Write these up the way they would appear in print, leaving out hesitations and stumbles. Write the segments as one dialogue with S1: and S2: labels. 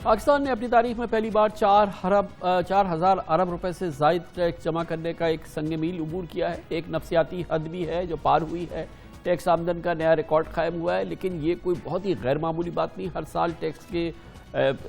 S1: پاکستان نے اپنی تاریخ میں پہلی بار 4,000 ارب روپے سے زائد ٹیکس جمع کرنے کا ایک سنگ میل عبور کیا ہے۔ ایک نفسیاتی حد بھی ہے جو پار ہوئی ہے۔ ٹیکس آمدن کا نیا ریکارڈ قائم ہوا ہے، لیکن یہ کوئی بہت ہی غیر معمولی بات نہیں۔ ہر سال ٹیکس کے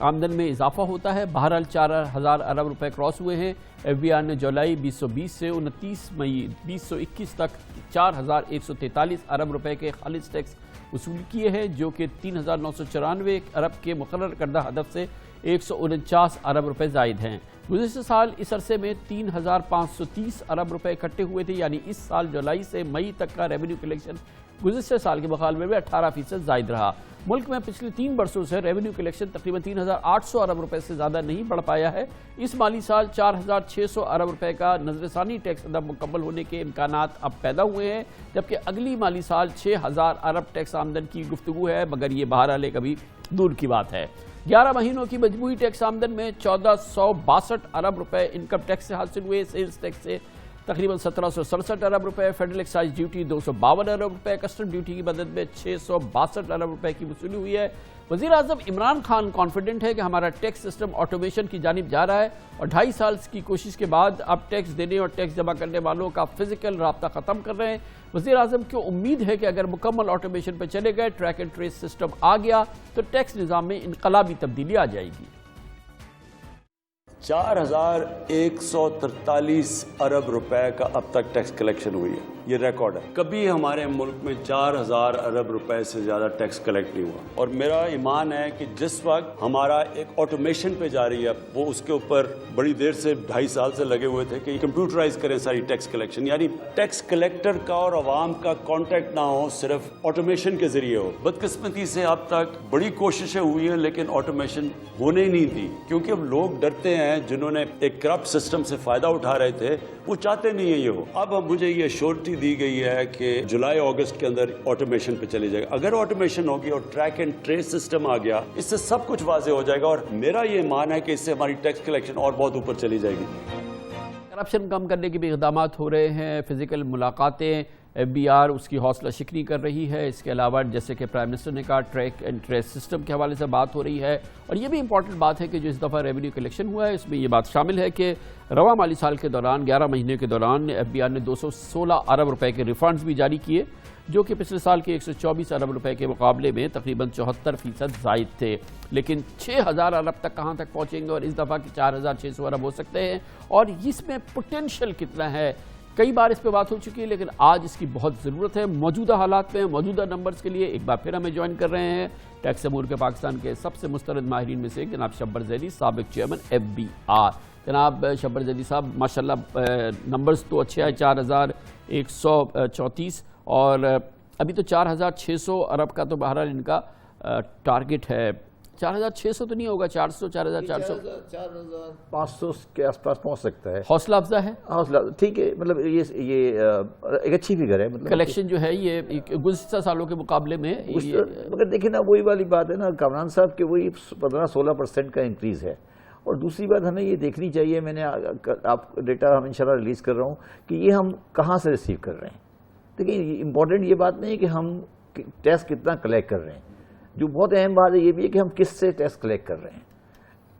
S1: آمدن میں اضافہ ہوتا ہے۔ بہرحال 4,000 ارب روپے کراس ہوئے ہیں۔ ایف بی آر نے جولائی 2020 سے 29 مئی 2021 تک 4,143 ارب روپے کے خالص ٹیکس وصول کیے ہیں، جو کہ 3,994 ارب کے مقرر کردہ ہدف سے 149 ارب روپے زائد ہیں۔ گزشتہ سال اس عرصے میں 3,530 ارب روپے اکٹھے ہوئے تھے، یعنی اس سال جولائی سے مئی تک کا ریونیو کلیکشن گزشتہ سال کے مقابلے میں 18% زائد رہا۔ ملک میں پچھلے 3 برسوں سے ریونیو کلیکشن تقریباً 3,800 ارب روپے سے زیادہ نہیں بڑھ پایا ہے۔ اس مالی سال 4,600 ارب روپے کا نظر ثانی ٹیکس ہدف مکمل ہونے کے امکانات اب پیدا ہوئے ہیں، جبکہ اگلی مالی سال 6,000 ارب ٹیکس آمدن کی گفتگو ہے، مگر یہ بہرحال ایک ابھی دور کی بات ہے۔ 11 مہینوں کی مجموعی ٹیکس آمدن میں 1,462 ارب روپے انکم ٹیکس سے حاصل ہوئے، سیلز ٹیکس سے تقریباً 1,767 ارب روپے، فیڈرل ایکسائز ڈیوٹی 252 ارب روپے، کسٹم ڈیوٹی کی مدد میں 662 ارب روپے کی وصولی ہوئی ہے۔ وزیر اعظم عمران خان کانفیڈنٹ ہے کہ ہمارا ٹیکس سسٹم آٹومیشن کی جانب جا رہا ہے اور 2.5 سال کی کوشش کے بعد اب ٹیکس دینے اور ٹیکس جمع کرنے والوں کا فزیکل رابطہ ختم کر رہے ہیں۔ وزیر اعظم کو امید ہے کہ اگر مکمل آٹومیشن پہ چلے گئے، ٹریک اینڈ ٹریس سسٹم آ گیا تو ٹیکس نظام میں انقلابی تبدیلی آ جائے گی۔
S2: 4,143 ارب روپے کا اب تک ٹیکس کلیکشن ہوئی ہے، یہ ریکارڈ ہے۔ کبھی ہمارے ملک میں 4,000 ارب روپے سے زیادہ ٹیکس کلیکٹ نہیں ہوا، اور میرا ایمان ہے کہ جس وقت ہمارا ایک آٹومیشن پہ جا رہی ہے، وہ اس کے اوپر بڑی دیر سے 2.5 سال سے لگے ہوئے تھے کہ کمپیوٹرائز کریں ساری ٹیکس کلیکشن، یعنی ٹیکس کلیکٹر کا اور عوام کا کانٹیکٹ نہ ہو، صرف آٹومیشن کے ذریعے ہو۔ بدقسمتی سے اب تک بڑی کوششیں ہوئی ہیں، لیکن آٹومیشن ہونے ہی نہیں دی، کیونکہ اب لوگ ڈرتے ہیں، جنہوں نے ایک کرپٹ سسٹم سے فائدہ اٹھا رہے تھے، وہ چاہتے نہیں ہیں یہ ہو۔ اب مجھے یہ شورٹی دی گئی ہے کہ جولائی اگست کے اندر آٹومیشن پہ چلی جائے گا۔ اگر آٹومیشن ہوگی اور ٹریک اینڈ ٹریس سسٹم آ گیا، اس سے سب کچھ واضح ہو جائے گا، اور میرا یہ مان ہے کہ اس سے ہماری ٹیکس کلیکشن اور بہت اوپر چلی جائے گی۔
S1: کرپشن کم کرنے کے بھی اقدامات ہو رہے ہیں، فزیکل ملاقاتیں ایف بی آر اس کی حوصلہ شکنی کر رہی ہے۔ اس کے علاوہ جیسے کہ پرائم منسٹر نے کہا، ٹریک اینڈ ٹریس سسٹم کے حوالے سے بات ہو رہی ہے، اور یہ بھی امپورٹنٹ بات ہے کہ جو اس دفعہ ریونیو کلیکشن ہوا ہے، اس میں یہ بات شامل ہے کہ رواں مالی سال کے دوران 11 مہینے کے دوران ایف بی آر نے 216 ارب روپے کے ریفنڈز بھی جاری کیے، جو کہ پچھلے سال کے 124 ارب روپے کے مقابلے میں تقریباً 74% زائد تھے۔ لیکن 6,000 ارب تک کہاں تک پہنچیں گے، اور اس دفعہ کی 4,600 ارب ہو سکتے ہیں، اور اس میں پوٹینشل کتنا ہے، کئی بار اس پہ بات ہو چکی ہے، لیکن آج اس کی بہت ضرورت ہے۔ موجودہ حالات میں موجودہ نمبرز کے لیے ایک بار پھر ہمیں جوائن کر رہے ہیں ٹیکس امور کے پاکستان کے سب سے مستند ماہرین میں سے ایک جناب شبر زیدی، سابق چیئرمین ایف بی آر۔ جناب شبر زیدی صاحب، ماشاءاللہ نمبرز تو اچھے ہیں، 4,134، اور ابھی تو 4,600 ارب کا تو بہرحال ان کا ٹارگٹ ہے۔ 4,600 تو نہیں ہوگا، 400 4,400
S3: 4,500 کے آس پاس پہنچ سکتا ہے۔
S1: حوصلہ افزا ہے،
S3: حوصلہ ٹھیک ہے، مطلب یہ ایک اچھی فگر ہے، مطلب
S1: کلیکشن جو ہے یہ گزشتہ سالوں کے مقابلے میں
S3: مگر دیکھیں نا، وہی والی بات ہے نا کامران صاحب، کہ وہی 15-16% کا انکریز ہے۔ اور دوسری بات ہمیں یہ دیکھنی چاہیے، میں نے آپ ڈیٹا ہم انشاءاللہ ریلیز کر رہا ہوں، کہ یہ ہم کہاں سے ریسیو کر رہے ہیں۔ دیکھیں امپورٹنٹ یہ بات نہیں ہے کہ ہم ٹیکس کتنا کلیکٹ کر رہے ہیں، جو بہت اہم بات ہے یہ بھی ہے کہ ہم کس سے ٹیکس کلیکٹ کر رہے ہیں۔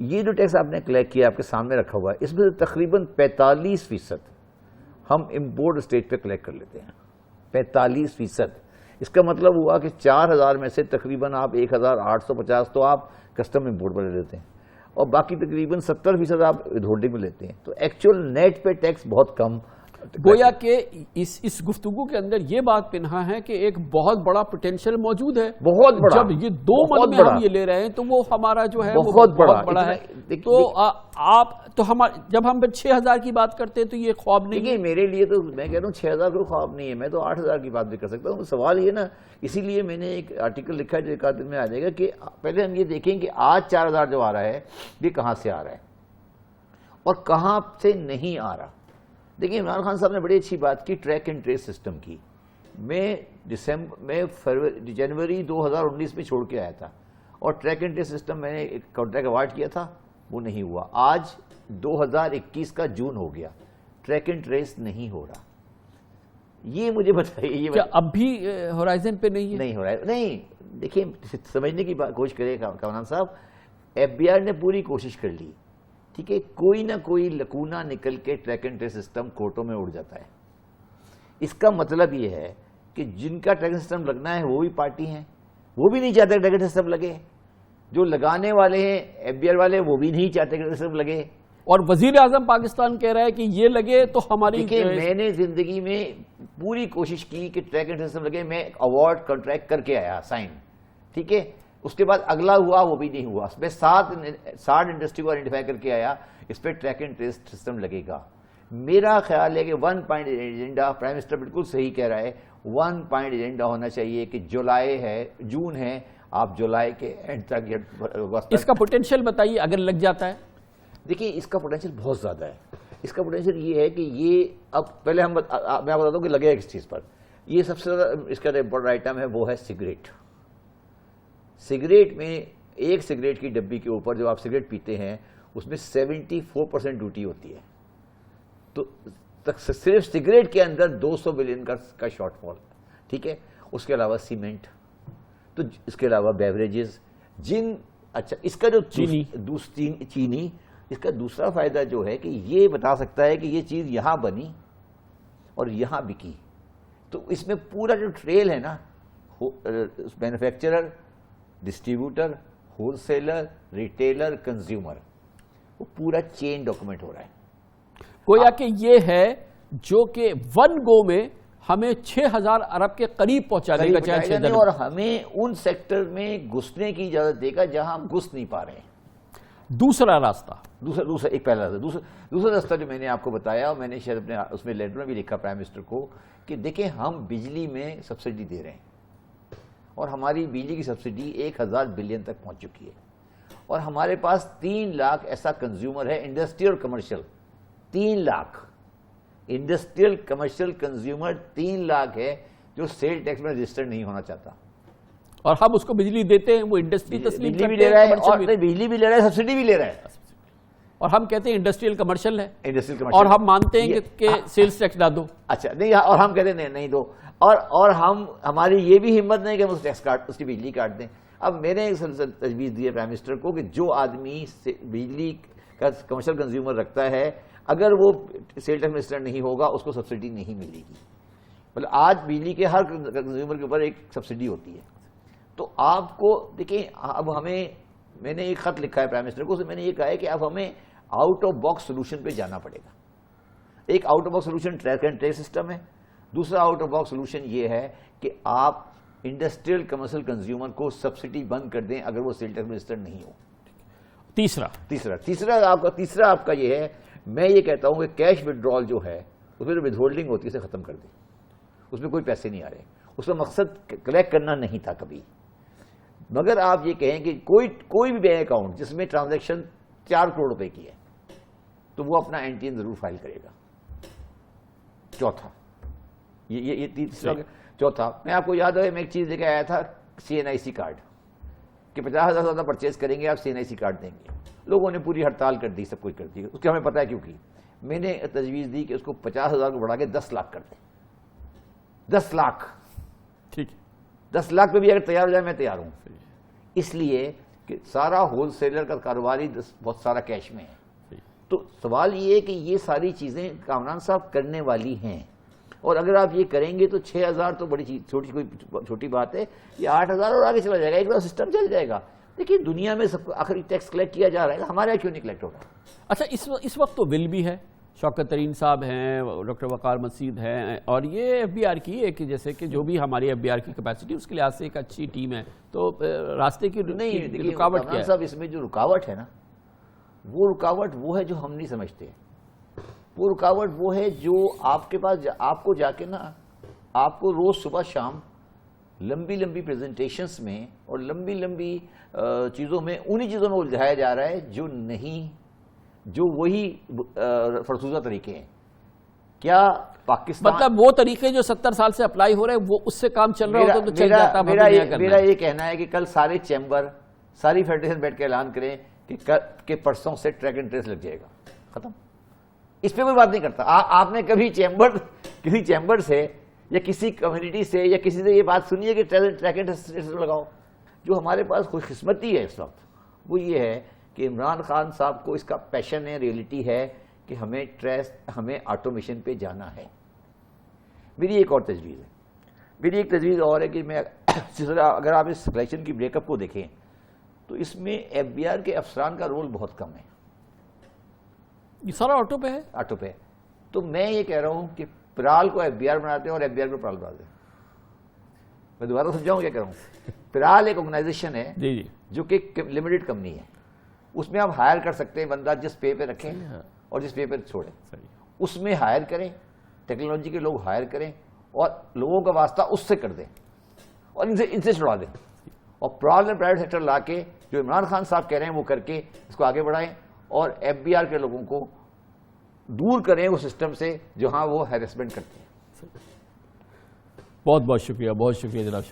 S3: یہ جو ٹیکس آپ نے کلیکٹ کیا آپ کے سامنے رکھا ہوا ہے، اس میں سے تقریباً 45% ہم امپورٹ اسٹیٹ پہ کلیکٹ کر لیتے ہیں۔ 45%، اس کا مطلب ہوا کہ 4,000 میں سے تقریباً آپ 1,850 تو آپ کسٹم امپورٹ پر لے لیتے ہیں، اور باقی تقریباً 70% آپ ود ہولڈنگ میں لیتے ہیں۔ تو ایکچوئل نیٹ پہ ٹیکس بہت کم۔
S1: گویا کہ اس گفتگو کے اندر یہ بات پنہا ہے کہ ایک بہت بڑا پوٹینشل موجود ہے،
S3: بہت بڑا۔
S1: جب یہ 2 من میں ہم یہ لے رہے ہیں تو وہ ہمارا جو ہے
S3: بہت بڑا
S1: ہے۔ تو جب ہم 6,000 کی بات کرتے ہیں تو یہ خواب نہیں ہے
S3: میرے لیے، تو میں کہہ رہا ہوں 6,000 کوئی خواب نہیں ہے، میں تو 8,000 کی بات بھی کر سکتا ہوں۔ سوال یہ نا، اسی لیے میں نے ایک آرٹیکل لکھا ہے جو ایک آدھ دن میں آ جائے گا، کہ پہلے ہم یہ دیکھیں کہ آج 4,000 جو آ رہا ہے یہ کہاں سے آ رہا ہے اور کہاں سے نہیں آ رہا۔ دیکھیں عمران خان صاحب نے بڑی اچھی بات کی ٹریک اینڈ ٹریس سسٹم کی۔ میں جنوری 2019 میں چھوڑ کے آیا تھا، اور ٹریک اینڈ ٹریس سسٹم میں نے ایک کانٹریکٹ اوارڈ کیا تھا، وہ نہیں ہوا۔ آج 2021 کا جون ہو گیا، ٹریک اینڈ ٹریس نہیں ہو رہا۔ یہ مجھے بتائیے،
S1: کیا اب بھی ہورائزن پہ نہیں ہے؟
S3: نہیں ہو رہا ہے۔ نہیں، دیکھیں سمجھنے کی کوشش کریں کامران صاحب، FBI نے پوری کوشش کر لی, ٹھیک ہے, کوئی نہ کوئی لکونہ نکل کے ٹریک اینڈ ٹریس سسٹم کورٹوں میں اڑ جاتا ہے. اس کا مطلب یہ ہے کہ جن کا ٹریک سسٹم لگنا ہے وہ بھی پارٹی ہیں, وہ بھی نہیں چاہتے ٹریک سسٹم لگے, جو لگانے والے ہیں FBI والے وہ بھی نہیں چاہتے ٹریک سسٹم لگے.
S1: اور وزیر اعظم پاکستان کہہ رہا ہے کہ یہ لگے تو ہماری.
S3: میں نے زندگی میں پوری کوشش کی کہ ٹریک اینڈ سسٹم لگے, میں اوارڈ کنٹریکٹ کر کے آیا سائن, ٹھیک ہے, اس کے بعد اگلا ہوا وہ بھی نہیں ہوا. اس میں 60 انڈسٹری کو آئیڈینٹیفائی کر کے آیا, اس پہ ٹریک اینڈ ٹریس سسٹم لگے گا. میرا خیال ہے کہ 1 پوائنٹ ایجنڈا, پرائم منسٹر بالکل صحیح کہہ رہا ہے, 1 پوائنٹ ایجنڈا ہونا چاہیے کہ جولائی ہے, جون ہے, آپ جولائی کے اینڈ تک.
S1: اس کا پوٹینشیل بتائیے اگر لگ جاتا ہے. دیکھیے
S3: اس کا پوٹینشیل بہت زیادہ ہے. اس کا پوٹینشیل یہ ہے کہ یہ اب پہلے میں آپ بتاتا ہوں کہ لگے گا کس چیز پر. یہ سب سے زیادہ اس کا امپورٹنٹ آئٹم ہے, وہ ہے سگریٹ. سگریٹ میں ایک سگریٹ کی ڈبی کے اوپر جو آپ سگریٹ پیتے ہیں اس میں 74% ڈیوٹی ہوتی ہے. تو صرف سگریٹ کے اندر 200 بلین کا شارٹ فال, ٹھیک ہے. اس کے علاوہ سیمنٹ, تو اس کے علاوہ بیوریجز, جن, اچھا اس کا جو چینی, اس کا دوسرا فائدہ جو ہے کہ یہ بتا سکتا ہے کہ یہ چیز یہاں بنی اور یہاں بکی. تو اس میں پورا جو ٹریل ہے نا, manufacturer, distributor, whole seller, retailer, consumer, وہ پورا چین ڈاکومنٹ ہو رہا ہے.
S1: گویا کہ یہ ہے جو کہ 1 گو میں ہمیں 6000 ارب کے قریب پہنچا دے گا,
S3: اور ہمیں ان سیکٹر میں گھسنے کی اجازت دے گا جہاں ہم گھس نہیں پا رہے ہیں.
S1: دوسرا راستہ,
S3: دوسرا ایک پہلا راستہ, دوسرا راستہ جو میں نے آپ کو بتایا, اور میں نے شاید اپنے اس میں لیٹر میں بھی لکھا پرائم منسٹر کو, کہ دیکھیں ہم بجلی میں سبسڈی دے رہے ہیں اور ہماری بجلی کی سبسڈی 1000 بلین تک پہنچ چکی ہے, اور ہمارے پاس 3 لاکھ ایسا کنزیومر ہے, انڈسٹری اور commercial 3 lakh, industrial commercial consumer 3 lakh ہے جو سیل ٹیکس میں رجسٹر نہیں ہونا چاہتا.
S1: اور ہم اس کو بجلی دیتے ہیں, وہ انڈسٹری تسلیم
S3: بجلی بھی لے رہا ہے, اور بجلی بھی لے رہا ہے, سبسڈی بھی لے رہا ہے,
S1: اور ہم کہتے ہیں انڈسٹریل کمرشل ہے, اور ہم مانتے ہیں کہ سیلز ٹیکس نہ دو.
S3: اچھا نہیں, اور ہم کہتے ہیں نہیں دو, اور ہماری یہ بھی ہمت نہیں کہ ہم اس ٹیکس کاٹ, اس کی بجلی کاٹ دیں. اب میں نے تجویز دی ہے پرائم منسٹر کو کہ جو آدمی بجلی کا کمرشل کنزیومر رکھتا ہے, اگر وہ سیل ٹیکس رجسٹر نہیں ہوگا اس کو سبسڈی نہیں ملے گی. مطلب آج بجلی کے ہر کنزیومر کے اوپر ایک سبسڈی ہوتی ہے. تو آپ کو دیکھیں, اب میں نے ایک خط لکھا ہے پرائم منسٹر کو, میں نے یہ کہا ہے کہ اب ہمیں آؤٹ آف باکس سولوشن پہ جانا پڑے گا. ایک out of box solution track and trace system ہے, دوسرا آؤٹ آف باکس سولوشن یہ ہے کہ آپ انڈسٹریل کمرشل کنزیومر کو سبسڈی بند کر دیں اگر وہ سیل ٹیکس رجسٹر نہیں ہو. تیسرا آپ کا یہ ہے, میں یہ کہتا ہوں کہ کیش وڈرال جو ہے اس میں جو ود ہولڈنگ ہوتی ہے اسے ختم کر دیں. اس میں کوئی پیسے نہیں آ رہے, اس کا مقصد کلیکٹ کرنا نہیں تھا کبھی. مگر آپ یہ کہیں کہ کوئی بھی بینک اکاؤنٹ جس میں ٹرانزیکشن 4 کروڑ روپے کی ہے تو وہ اپنا NTN ضرور فائل کرے گا. چوتھا, یہ تیسرا. چوتھا, میں آپ کو یاد ہے میں ایک چیز لے کے آیا تھا, CNIC کارڈ, کہ 50,000 زیادہ پرچیز کریں گے آپ CNIC کارڈ دیں گے. لوگوں نے پوری ہڑتال کر دی, سب کچھ کر دی, اس کے ہمیں پتہ ہے کیوں کی. میں نے تجویز دی کہ اس کو 50,000 کو بڑھا کے 10 لاکھ کر دیں. 10 لاکھ,
S1: ٹھیک,
S3: 10 لاکھ پہ بھی اگر تیار ہو جائے میں تیار ہوں. اس لیے کہ سارا ہول سیلر کا کاروبار ہی بہت سارا کیش میں ہے. تو سوال یہ ہے کہ یہ ساری چیزیں کامران صاحب کرنے والی ہیں, اور اگر آپ یہ کریں گے تو 6,000 تو بڑی چیز, چھوٹی بات ہے. یہ 8,000 اور آگے چلا جائے گا, ایک بار سسٹم چل جائے گا. دیکھیے دنیا میں سب آخری ٹیکس کلیکٹ کیا جا رہا ہے, ہمارے یہاں کیوں نہیں کلیکٹ ہو رہا؟
S1: اچھا, اس وقت تو بل بھی ہے, شوکت ترین صاحب ہیں, ڈاکٹر وقار مسیح ہیں, اور یہ FBR کی ہے کہ جیسے کہ جو بھی ہماری FBR کی کیپیسٹی اس کے لحاظ سے ایک اچھی ٹیم ہے. تو راستے کی
S3: نہیں,
S1: رکاوٹ کیا ہے
S3: صاحب؟ اس میں جو رکاوٹ ہے نا, وہ رکاوٹ وہ ہے جو ہم نہیں سمجھتے. وہ رکاوٹ وہ ہے جو آپ کے پاس, آپ کو جا کے نا, آپ کو روز صبح شام لمبی پریزنٹیشنز میں اور لمبی چیزوں میں انہی چیزوں میں الجھایا جا رہا ہے جو وہی فرسودہ طریقے ہیں. کیا پاکستان,
S1: مطلب وہ طریقے جو 70 سال سے اپلائی ہو رہے ہیں وہ اس سے کام چل رہا ہوتا تو چل جاتا.
S3: میرا یہ کہنا ہے کہ کل سارے چیمبر, ساری فیڈریشن بیٹھ کے اعلان کریں کہ پرسوں سے ٹریک اینڈ ٹریس لگ جائے گا, ختم. اس پہ کوئی بات نہیں کرتا. آپ نے کبھی کسی چیمبر سے یا کسی کمیونٹی سے یا کسی سے یہ بات سنی ہے کہ ٹریک اینڈ ٹریس لگاؤ؟ جو ہمارے پاس خوش قسمتی ہے اس وقت وہ یہ ہے کہ عمران خان صاحب کو اس کا پیشن ہے, ریئلٹی ہے کہ ہمیں آٹومیشن پہ جانا ہے. میری ایک اور تجویز ہے, میری ایک تجویز اور ہے کہ میں اگر آپ اس سلیکشن کی بریک اپ کو دیکھیں تو اس میں ایف بی آر کے افسران کا رول بہت کم ہے.
S1: یہ سارا آٹو پہ ہے,
S3: آٹو پہ. تو میں یہ کہہ رہا ہوں کہ پرال کو ایف بی آر بناتے ہیں اور ایف بی آر کو پرال بناتے ہیں. میں دوبارہ سمجھاؤں کیا کہہ رہا ہوں. پرال ایک آرگنائزیشن ہے
S1: جی
S3: جو کہ لمیٹڈ کمپنی ہے, اس میں آپ ہائر کر سکتے ہیں بندہ جس پے پہ رکھیں اور جس پے پہ چھوڑیں, اس میں ہائر کریں, ٹیکنالوجی کے لوگ ہائر کریں اور لوگوں کا واسطہ اس سے کر دیں اور ان سے چھڑا دیں, اور پرائیویٹ سیکٹر لا کے جو عمران خان صاحب کہہ رہے ہیں وہ کر کے اس کو آگے بڑھائیں, اور ایف بی آر کے لوگوں کو دور کریں وہ سسٹم سے جہاں وہ ہیرسمنٹ کرتے ہیں.
S1: بہت بہت شکریہ, بہت شکریہ جناب.